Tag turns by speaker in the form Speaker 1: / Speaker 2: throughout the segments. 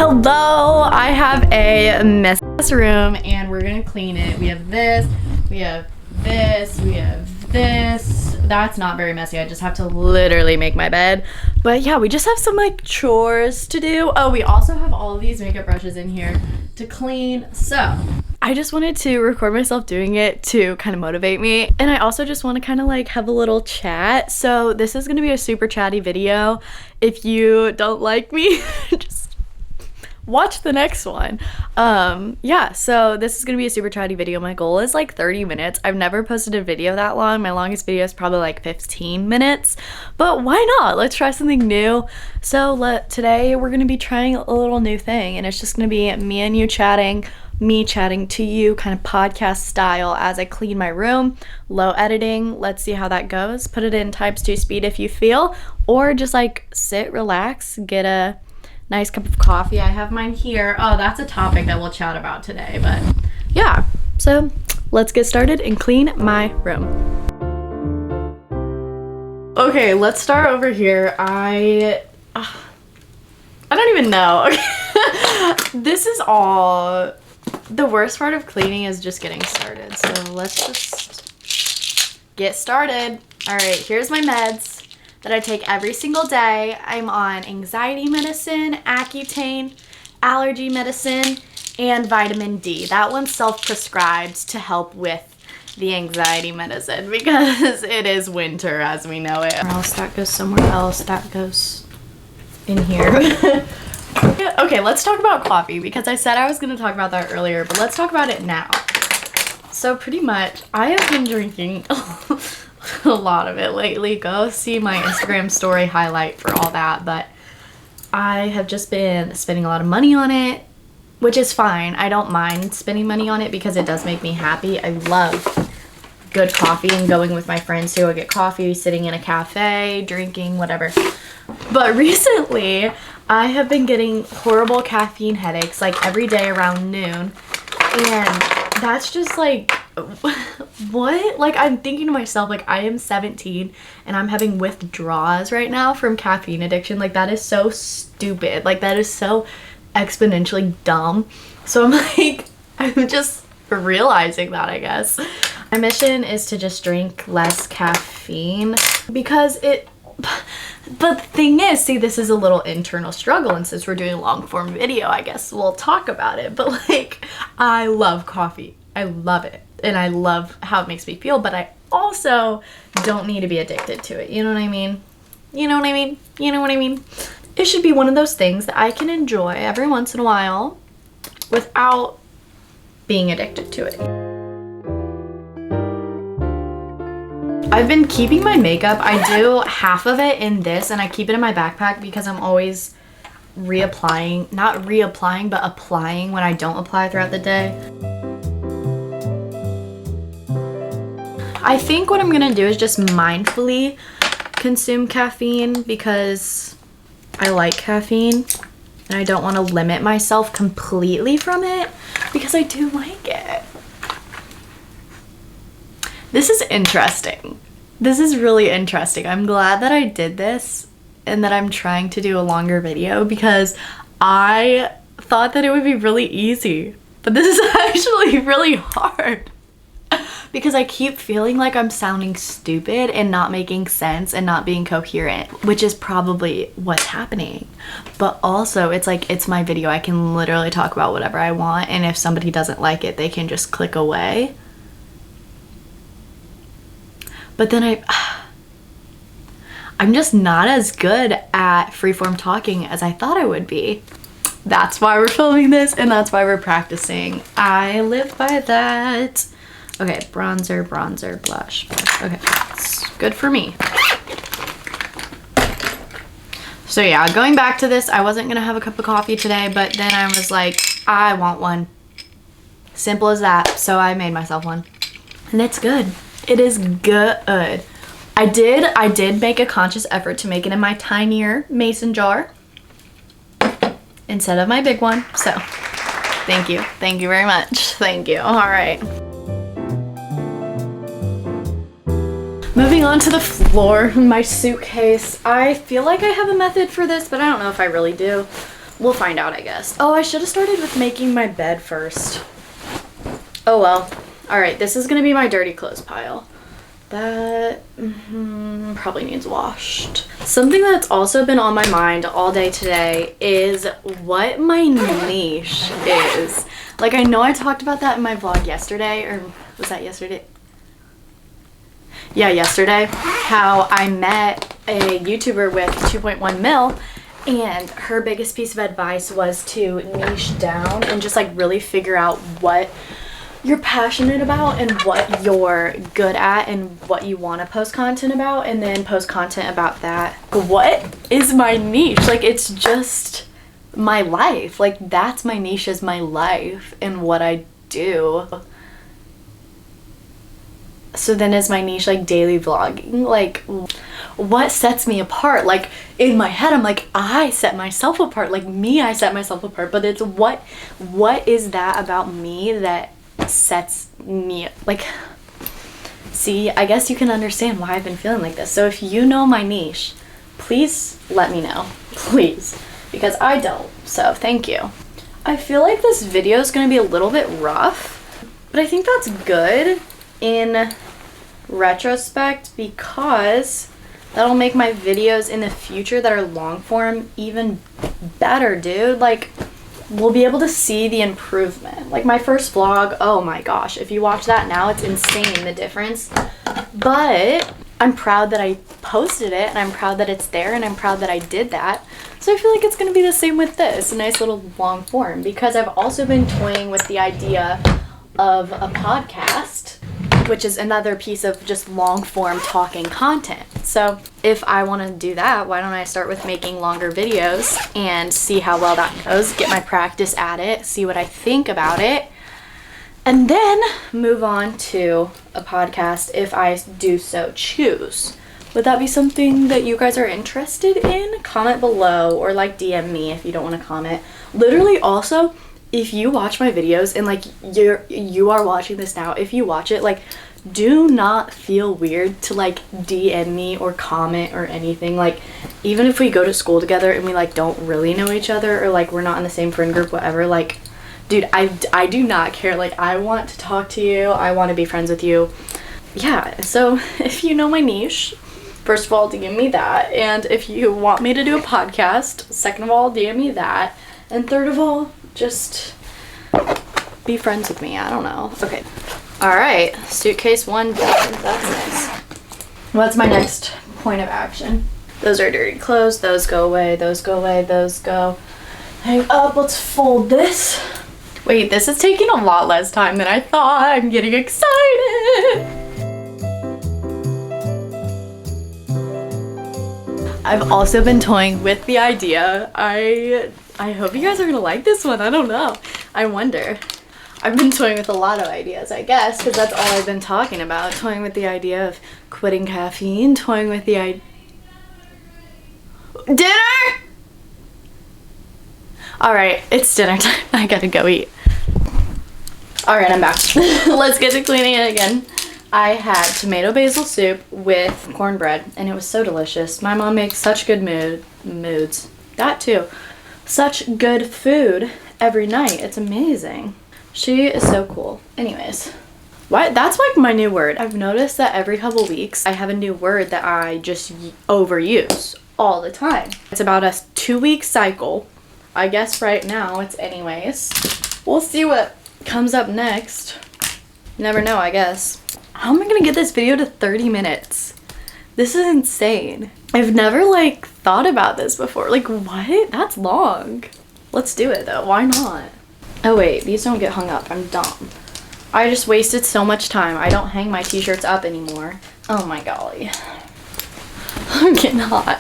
Speaker 1: Hello, I have a messy room and we're gonna clean it. We have this, we have this, we have this. That's not very messy. I just have to literally make my bed. But yeah, we just have some like chores to do. Oh, we also have all of these makeup brushes in here to clean. So I just wanted to record myself doing it to kind of motivate me. And I also just want to kind of like have a little chat. So this is going to be a super chatty video. If you don't like me, just watch the next one. Yeah, so this is gonna be a super chatty video. My goal is like 30 minutes. I've never posted a video that long. My longest video is probably like 15 minutes, but why not? Let's try something new. So today we're gonna be trying a little new thing, and it's just gonna be me and you chatting, me chatting to you, kind of podcast style as I clean my room. Low editing. Let's see how that goes. Put it in ×2 speed if you feel, or just like sit, relax, get a nice cup of coffee. I have mine here. Oh, that's a topic that we'll chat about today, but yeah. So let's get started and clean my room. Okay, let's start over here. I don't even know. Okay. This is all, the worst part of cleaning is just getting started. So let's just get started. All right, here's my meds that I take every single day. I'm on anxiety medicine, Accutane, allergy medicine, and vitamin D. That one's self-prescribed to help with the anxiety medicine because it is winter as we know it. Or else that goes somewhere else. That goes in here. Okay, let's talk about coffee because I said I was going to talk about that earlier, but let's talk about it now. So pretty much, I have been drinking a lot of it lately. Go see my Instagram story highlight for all that, but I have just been spending a lot of money on it, which is fine. I don't mind spending money on it because it does make me happy. I love good coffee and going with my friends to go get coffee, sitting in a cafe, drinking, whatever. But recently, I have been getting horrible caffeine headaches like every day around noon, and that's just like, what? Like, I'm thinking to myself, like, I am 17 and I'm having withdrawals right now from caffeine addiction. Like, that is so stupid. Like, that is so exponentially dumb. So I'm like, I'm just realizing that, I guess. My mission is to just drink less caffeine because but the thing is, see, this is a little internal struggle, and since we're doing a long form video, I guess we'll talk about it. But like, I love coffee. I love it. And I love how it makes me feel, but I also don't need to be addicted to it. You know what I mean? You know what I mean? You know what I mean? It should be one of those things that I can enjoy every once in a while without being addicted to it. I've been keeping my makeup. I do half of it in this, and I keep it in my backpack because I'm always reapplying, not reapplying, but applying when I don't apply throughout the day. I think what I'm gonna do is just mindfully consume caffeine because I like caffeine and I don't want to limit myself completely from it because I do like it. This is interesting. This is really interesting. I'm glad that I did this and that I'm trying to do a longer video because I thought that it would be really easy, but this is actually really hard. Because I keep feeling like I'm sounding stupid and not making sense and not being coherent, which is probably what's happening. But also, it's like, it's my video. I can literally talk about whatever I want, and if somebody doesn't like it, they can just click away. But then I'm just not as good at freeform talking as I thought I would be. That's why we're filming this, and that's why we're practicing. I live by that. Okay, bronzer, blush. Okay, that's good for me. So yeah, going back to this, I wasn't gonna have a cup of coffee today, but then I was like, I want one. Simple as that. So I made myself one. And it's good. It is good. I did make a conscious effort to make it in my tinier mason jar instead of my big one. So thank you. Thank you very much. Thank you. All right. Moving on to the floor, my suitcase. I feel like I have a method for this, but I don't know if I really do. We'll find out, I guess. Oh, I should have started with making my bed first. Oh well. Alright, this is gonna be my dirty clothes pile. That probably needs washed. Something that's also been on my mind all day today is what my niche is. Like, I know I talked about that in my vlog yesterday, or was that yesterday? Yeah, yesterday. How I met a YouTuber with 2.1 mil, and her biggest piece of advice was to niche down and just like really figure out what you're passionate about and what you're good at and what you want to post content about, and then post content about that. What is my niche? Like, it's just my life. Like, that's my niche, is my life and what I do. So then is my niche like daily vlogging? Like, what sets me apart? Like, in my head I'm like, I set myself apart. Like, me, I set myself apart. But it's what is that about me that sets me, like, see, I guess you can understand why I've been feeling like this. So if you know my niche, please let me know, please, because I don't. So thank you. I feel like this video is going to be a little bit rough, but I think that's good in retrospect, because that'll make my videos in the future that are long form even better, dude. Like, we'll be able to see the improvement. Like, my first vlog, oh my gosh, if you watch that now, it's insane, the difference. But I'm proud that I posted it, and I'm proud that it's there, and I'm proud that I did that. So I feel like it's gonna be the same with this, a nice little long form, because I've also been toying with the idea of a podcast, which is another piece of just long form talking content. So if I want to do that, why don't I start with making longer videos and see how well that goes, get my practice at it, see what I think about it, and then move on to a podcast if I do so choose. Would that be something that you guys are interested in? Comment below, or like DM me if you don't want to comment. Literally, also, if you watch my videos and like you are watching this now, if you watch it, like, do not feel weird to like DM me or comment or anything. Like, even if we go to school together and we like don't really know each other, or like we're not in the same friend group, whatever, like, dude, I do not care. Like, I want to talk to you, I want to be friends with you. Yeah, so if you know my niche, first of all, DM me that, and if you want me to do a podcast, second of all, DM me that, and third of all, just be friends with me. I don't know. Okay. Alright. Suitcase 1 done. That's nice. What's my next point of action? Those are dirty clothes. Those go away. Those go away. Those go. Hang up. Let's fold this. Wait, this is taking a lot less time than I thought. I'm getting excited. I've also been toying with the idea. I hope you guys are gonna like this one. I don't know. I wonder. I've been toying with a lot of ideas, I guess, because that's all I've been talking about. Toying with the idea of quitting caffeine, toying with the idea... Dinner? Alright, it's dinner time. I gotta go eat. Alright, I'm back. Let's get to cleaning it again. I had tomato basil soup with cornbread, and it was so delicious. My mom makes such good moods. That too. Such good food every night. It's amazing. She is so cool. Anyways, what? That's like my new word. I've noticed that every couple weeks I have a new word that I just overuse all the time. It's about a 2-week cycle. I guess right now it's anyways. We'll see what comes up next. Never know, I guess. How am I gonna get this video to 30 minutes? This is insane. I've never like thought about this before. Like, what? That's long. Let's do it though. Why not? Oh wait, these don't get hung up. I'm dumb. I just wasted so much time. I don't hang my t-shirts up anymore. Oh my golly. I'm getting hot.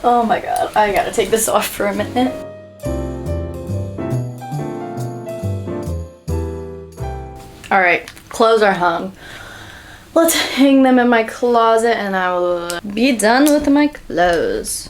Speaker 1: Oh my god. I gotta take this off for a minute. Alright, clothes are hung. Let's hang them in my closet and I will be done with my clothes.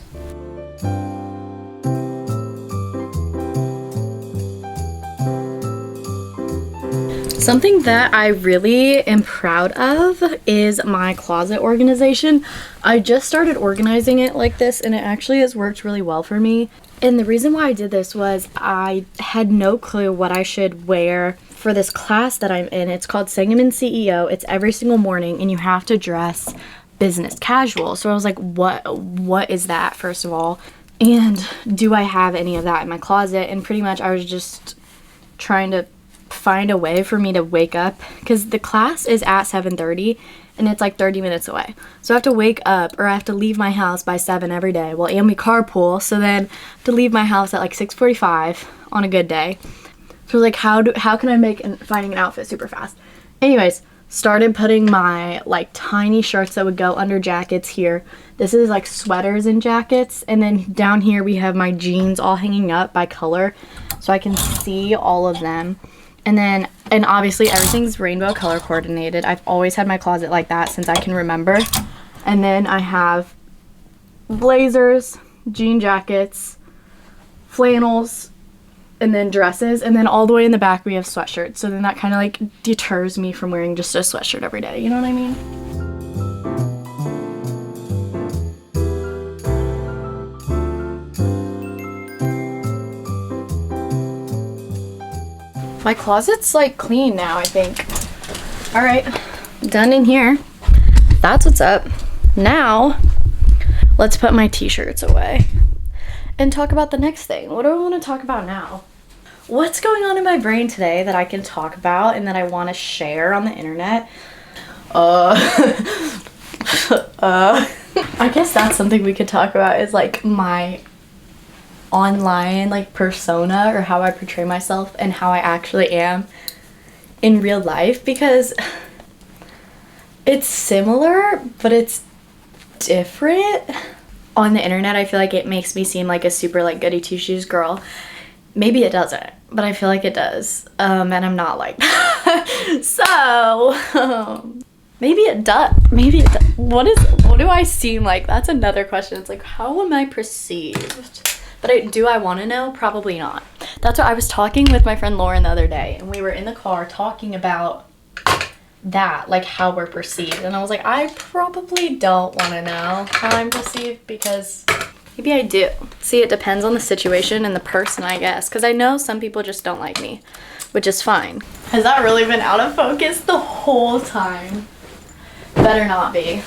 Speaker 1: Something that I really am proud of is my closet organization. I just started organizing it like this and it actually has worked really well for me. And the reason why I did this was I had no clue what I should wear for this class that I'm in. It's called Sangamon CEO. It's every single morning and you have to dress business casual. So I was like, what is that, first of all? And do I have any of that in my closet? And pretty much I was just trying to find a way for me to wake up, because the class is at 7:30 and it's like 30 minutes away. So I have to wake up, or I have to leave my house by 7 every day. Well, and we carpool, so then I have to leave my house at like 6:45 on a good day. So like, how can I make finding an outfit super fast? Anyways, started putting my like tiny shirts that would go under jackets here. This is like sweaters and jackets, and then down here we have my jeans all hanging up by color so I can see all of them. And obviously everything's rainbow color coordinated. I've always had my closet like that since I can remember. And then I have blazers, jean jackets, flannels, and then dresses. And then all the way in the back we have sweatshirts. So then that kind of like deters me from wearing just a sweatshirt every day. You know what I mean? My closet's like clean now, I think. All right, done in here. That's what's up. Now, let's put my t-shirts away and talk about the next thing. What do I want to talk about now? What's going on in my brain today that I can talk about and that I want to share on the internet? I guess that's something we could talk about, is like my online like persona, or how I portray myself and how I actually am in real life, because it's similar but it's different. On the internet I feel like it makes me seem like a super like goody two-shoes girl. Maybe it doesn't, but I feel like it does, and I'm not like that. So maybe it does. What do I seem like? That's another question. It's like, how am I perceived? But do I want to know? Probably not. That's what I was talking with my friend Lauren the other day, and we were in the car talking about that, like how we're perceived. And I was like, I probably don't want to know how I'm perceived, because maybe I do. See, it depends on the situation and the person, I guess, because I know some people just don't like me, which is fine. Has that really been out of focus the whole time? Better not be.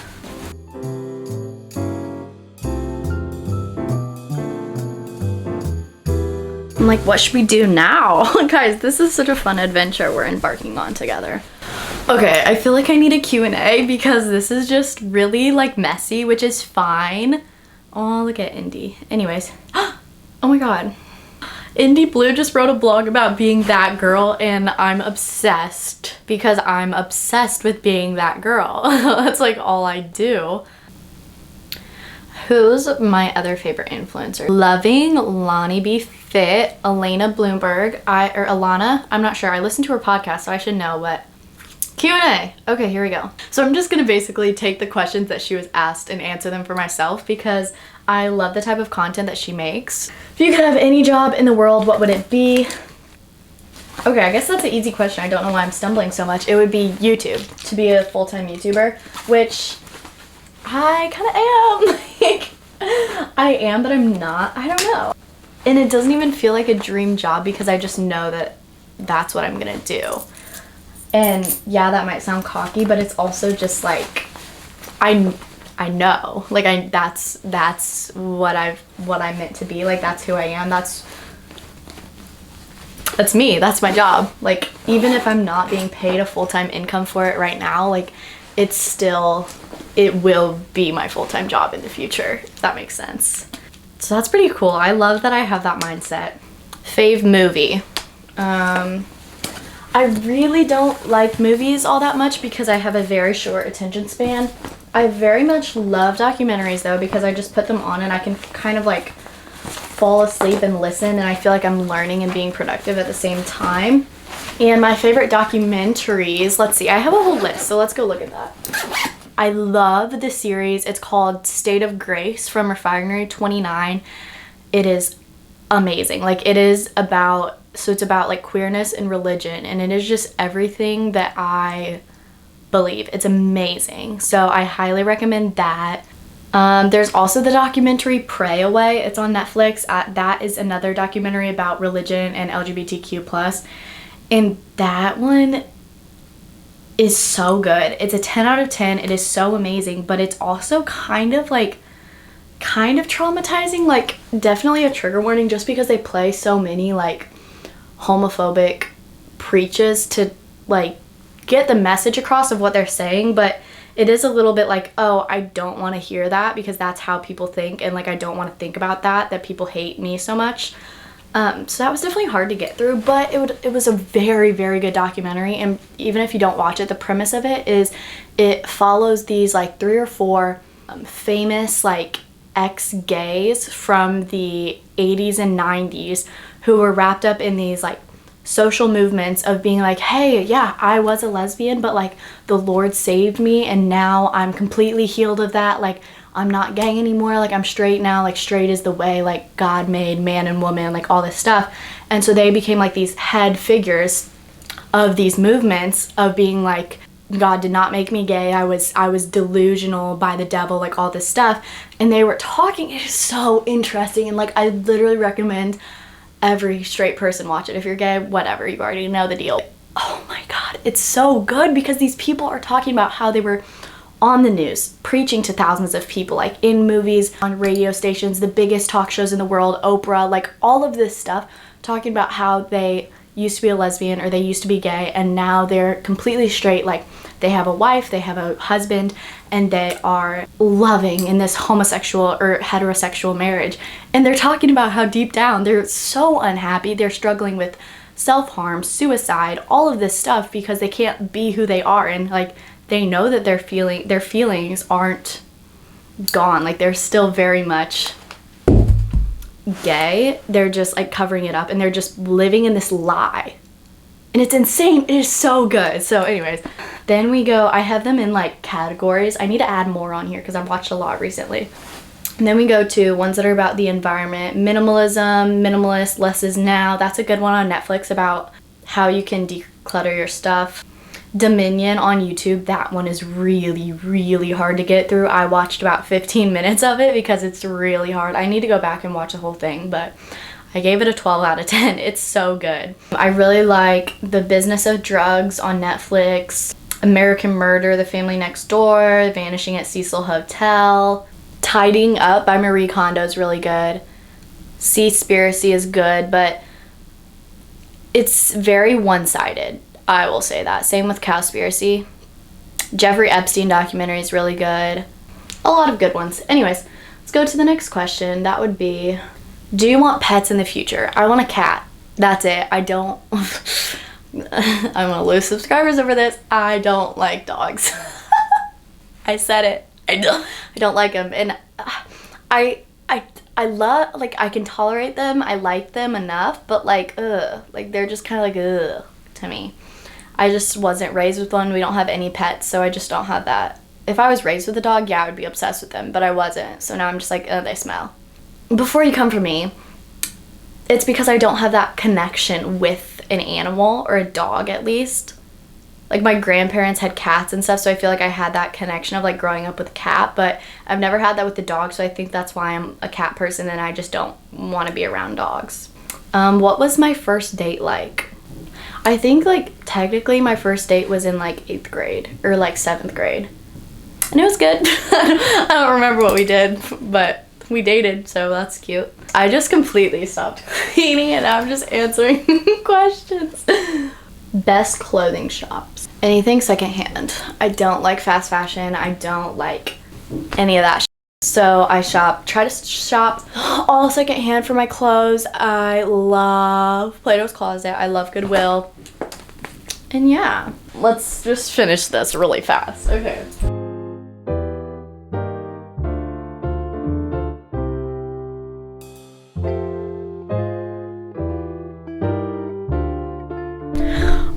Speaker 1: I'm like, what should we do now? Guys, this is such a fun adventure we're embarking on together. Okay, I feel like I need a Q&A because this is just really like messy, which is fine. Oh, look at Indy. Anyways, oh my god. Indy Blue just wrote a blog about being that girl, and I'm obsessed because I'm obsessed with being that girl. That's like all I do. Who's my other favorite influencer? Loving, Lonnie B. Fit, Elena Bloomberg, or Alana, I'm not sure. I listened to her podcast, so I should know, but Q&A. Okay, here we go. So I'm just gonna basically take the questions that she was asked and answer them for myself, because I love the type of content that she makes. If you could have any job in the world, what would it be? Okay, I guess that's an easy question. I don't know why I'm stumbling so much. It would be YouTube, to be a full-time YouTuber, which I kind of am. Like, I am, but I'm not. I don't know. And it doesn't even feel like a dream job, because I just know that that's what I'm gonna do. And yeah, that might sound cocky, but it's also just like, I know, like that's what I'm meant to be. Like, that's who I am. That's me. That's my job. Like, even if I'm not being paid a full-time income for it right now, like, it will be my full-time job in the future, if that makes sense. So that's pretty cool. I love that I have that mindset. Fave movie. I really don't like movies all that much because I have a very short attention span. I very much love documentaries though, because I just put them on and I can kind of like fall asleep and listen, and I feel like I'm learning and being productive at the same time. And my favorite documentaries, let's see, I have a whole list, so let's go look at that. I love the series. It's called State of Grace from Refinery 29. It is amazing. Like, it is about So it's about like queerness and religion, and it is just everything that I believe. It's amazing. So I highly recommend that. There's also the documentary Pray Away. It's on Netflix. That is another documentary about religion and LGBTQ+. And that one is so good. It's a 10 out of 10. It is so amazing, but it's also kind of traumatizing, like definitely a trigger warning, just because they play so many like homophobic preaches to like get the message across of what they're saying, but it is a little bit like, oh, I don't want to hear that because that's how people think, and like I don't want to think about that people hate me so much. So that was definitely hard to get through, but it was a very, very good documentary. And even if you don't watch it, the premise of it is it follows these like 3 or 4 famous like ex-gays from the 80s and 90s who were wrapped up in these like social movements of being like, hey, yeah, I was a lesbian, but like the Lord saved me and now I'm completely healed of that. Like I'm not gay anymore, like I'm straight now, like straight is the way, like God made man and woman, like all this stuff. And so they became like these head figures of these movements of being like, God did not make me gay, I was delusional by the devil, like all this stuff. And they were talking, it is so interesting, and like I literally recommend every straight person watch it. If you're gay, whatever, you already know the deal. Oh my God, it's so good because these people are talking about how they were on the news, preaching to thousands of people, like in movies, on radio stations, the biggest talk shows in the world, Oprah, like all of this stuff, talking about how they used to be a lesbian or they used to be gay and now they're completely straight, like they have a wife, they have a husband, and they are loving in this homosexual or heterosexual marriage. And they're talking about how deep down they're so unhappy, they're struggling with self-harm, suicide, all of this stuff because they can't be who they are, and like they know that their feelings aren't gone, like they're still very much gay, they're just like covering it up and they're just living in this lie. And it's insane. It is so good. So anyways, then we go, I have them in like categories. I need to add more on here because I've watched a lot recently. And then we go to ones that are about the environment, minimalism, minimalist, less is now. That's a good one on Netflix about how you can declutter your stuff. Dominion on YouTube, that one is really, really hard to get through. I watched about 15 minutes of it because it's really hard. I need to go back and watch the whole thing, but I gave it a 12 out of 10. It's so good. I really like The Business of Drugs on Netflix, American Murder, The Family Next Door, Vanishing at Cecil Hotel, Tidying Up by Marie Kondo is really good. Seaspiracy is good, but it's very one-sided. I will say that. Same with Cowspiracy. Jeffrey Epstein documentary is really good. A lot of good ones. Anyways, let's go to the next question. That would be, do you want pets in the future? I want a cat. That's it. I don't... I'm gonna lose subscribers over this. I don't like dogs. I said it. I don't like them. And I love, like, I can tolerate them. I like them enough, but like, like they're just kind of like, to me. I just wasn't raised with one. We don't have any pets, so I just don't have that. If I was raised with a dog, yeah, I would be obsessed with them, but I wasn't. So now I'm just like, they smell. Before you come for me, it's because I don't have that connection with an animal, or a dog at least. Like my grandparents had cats and stuff, so I feel like I had that connection of like growing up with a cat, but I've never had that with the dog, so I think that's why I'm a cat person and I just don't want to be around dogs. What was my first date like? I think like technically my first date was in like 8th grade or like 7th grade. And it was good. I don't remember what we did, but we dated, so that's cute. I just completely stopped cleaning and I'm just answering questions. Best clothing shops. Anything secondhand. I don't like fast fashion. I don't like any of that shit. So I try to shop all secondhand for my clothes. I love Plato's Closet. I love Goodwill. And yeah, let's just finish this really fast. Okay.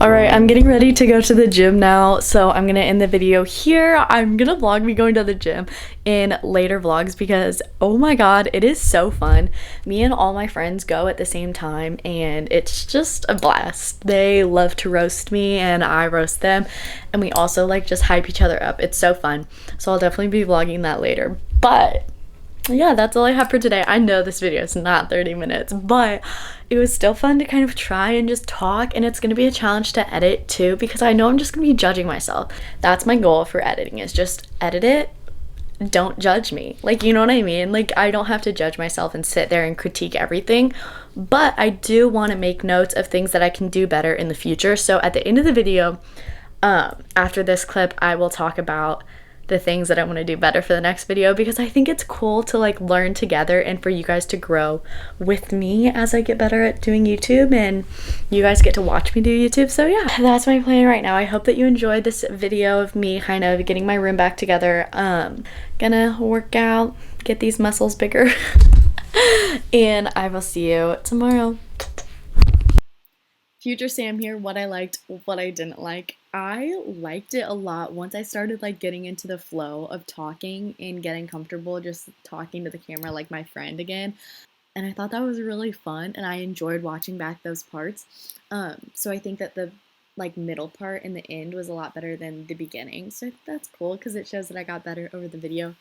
Speaker 1: Alright, I'm getting ready to go to the gym now, so I'm gonna end the video here. I'm gonna vlog me going to the gym in later vlogs because, oh my god, it is so fun. Me and all my friends go at the same time, and it's just a blast. They love to roast me, and I roast them, and we also like just hype each other up. It's so fun, so I'll definitely be vlogging that later. But yeah, that's all I have for today. I know this video is not 30 minutes, but it was still fun to kind of try and just talk, and it's going to be a challenge to edit too because I know I'm just going to be judging myself. That's my goal for editing, is just edit it. Don't judge me. Like, you know what I mean? Like, I don't have to judge myself and sit there and critique everything, but I do want to make notes of things that I can do better in the future. So at the end of the video, after this clip, I will talk about the things that I want to do better for the next video because I think it's cool to like learn together and for you guys to grow with me as I get better at doing YouTube, and you guys get to watch me do YouTube. So yeah, that's my plan right now. I hope that you enjoyed this video of me kind of getting my room back together. Gonna work out, get these muscles bigger, and I will see you tomorrow. Future Sam here, what I liked, what I didn't like. I liked it a lot once I started like getting into the flow of talking and getting comfortable just talking to the camera like my friend again. And I thought that was really fun, and I enjoyed watching back those parts. So I think that the like middle part and the end was a lot better than the beginning. So that's cool because it shows that I got better over the video.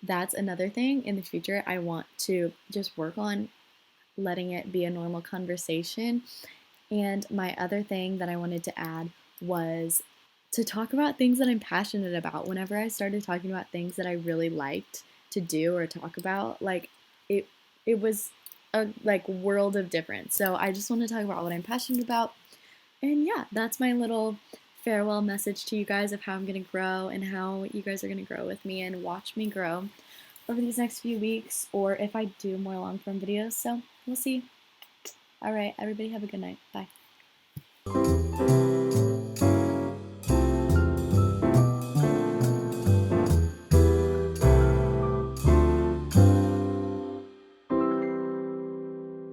Speaker 1: That's another thing in the future I want to just work on, letting it be a normal conversation. And my other thing that I wanted to add was to talk about things that I'm passionate about. Whenever I started talking about things that I really liked to do or talk about, like it was a like world of difference. So I just want to talk about what I'm passionate about. And yeah, that's my little farewell message to you guys of how I'm going to grow and how you guys are going to grow with me and watch me grow over these next few weeks, or if I do more long form videos. So we'll see. All right, everybody have a good night. Bye.